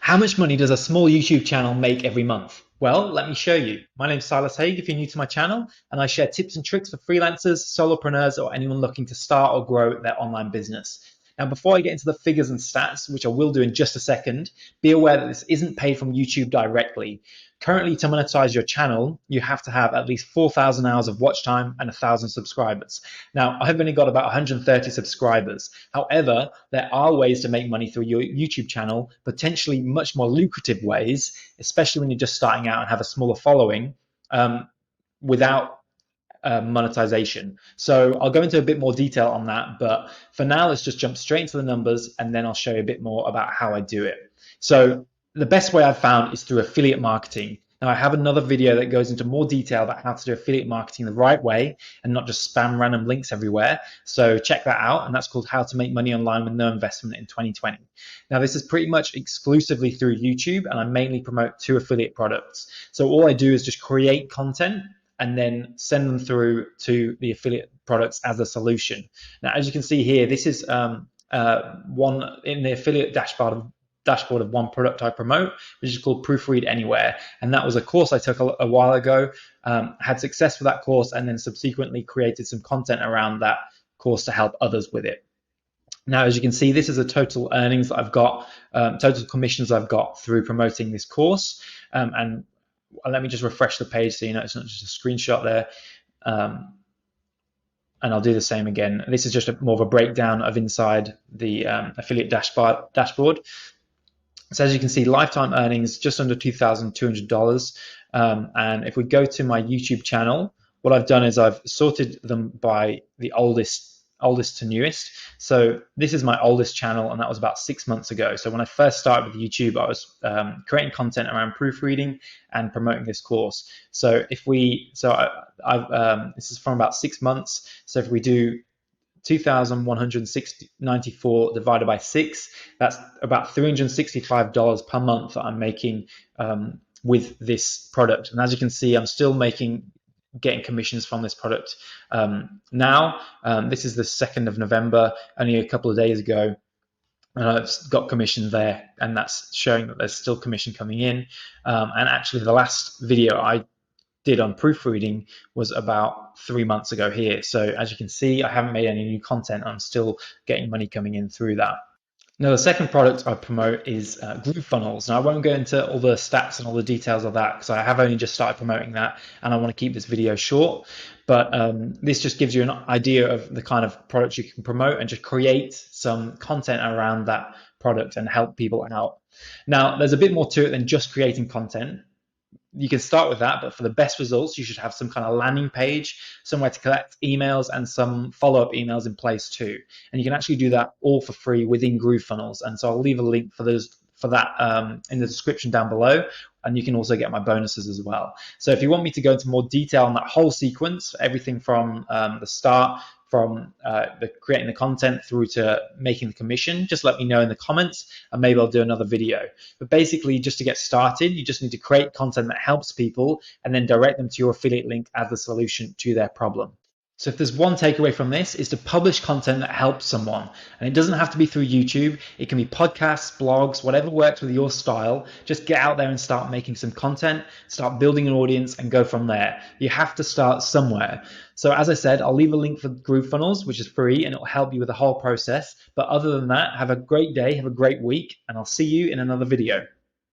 How much money does a small YouTube channel make every month? Well, let me show you. My name's Silas Haig if you're new to my channel, and I share tips and tricks for freelancers, solopreneurs, or anyone looking to start or grow their online business. Now, before I get into the figures and stats, which I will do in just a second, be aware that this isn't paid from YouTube directly. Currently, to monetize your channel, you have to have at least 4,000 hours of watch time and 1,000 subscribers. Now, I've only got about 130 subscribers. However, there are ways to make money through your YouTube channel, potentially much more lucrative ways, especially when you're just starting out and have a smaller following, without monetization. So I'll go into a bit more detail on that, but for now, let's just jump straight into the numbers and then I'll show you a bit more about how I do it. So the best way I've found is through affiliate marketing. Now I have another video that goes into more detail about how to do affiliate marketing the right way and not just spam random links everywhere. So check that out, and that's called How to Make Money Online with No Investment in 2020. Now this is pretty much exclusively through YouTube, and I mainly promote 2 affiliate products. So all I do is just create content and then send them through to the affiliate products as a solution. Now, as you can see here, this is one in the affiliate dashboard of one product I promote, which is called Proofread Anywhere. And that was a course I took a while ago, had success with that course, and then subsequently created some content around that course to help others with it. Now, as you can see, this is the total earnings that I've got, total commissions I've got through promoting this course. And let me just refresh the page so you know it's not just a screenshot there. And I'll do the same again. This is just more of a breakdown of inside the affiliate dashboard. So as you can see, lifetime earnings just under $2,200. And if we go to my YouTube channel, what I've done is I've sorted them by the oldest to newest. So this is my oldest channel, and that was about 6 months ago. So when I first started with YouTube, I was creating content around proofreading and promoting this course. So if we, this is from about 6 months. So if we do 2,194 divided by 6, that's about $365 per month that I'm making with this product. And as you can see, I'm still getting commissions from this product now. This is the 2nd of November, only a couple of days ago, and I've got commission there, and that's showing that there's still commission coming in. And actually the last video I did on proofreading was about 3 months ago here. So as you can see, I haven't made any new content. I'm still getting money coming in through that. Now, the second product I promote is GrooveFunnels. Now, I won't go into all the stats and all the details of that because I have only just started promoting that, and I want to keep this video short. But this just gives you an idea of the kind of products you can promote and just create some content around that product and help people out. Now, there's a bit more to it than just creating content. You can start with that, but for the best results, you should have some kind of landing page, somewhere to collect emails and some follow-up emails in place too. And you can actually do that all for free within GrooveFunnels. And so I'll leave a link for that in the description down below. And you can also get my bonuses as well. So if you want me to go into more detail on that whole sequence, everything from the start, from creating the content through to making the commission, just let me know in the comments and maybe I'll do another video. But basically, just to get started, you just need to create content that helps people and then direct them to your affiliate link as the solution to their problem. So if there's one takeaway from this, is to publish content that helps someone. And it doesn't have to be through YouTube. It can be podcasts, blogs, whatever works with your style. Just get out there and start making some content, start building an audience and go from there. You have to start somewhere. So as I said, I'll leave a link for GrooveFunnels, which is free, and it'll help you with the whole process. But other than that, have a great day, have a great week, and I'll see you in another video.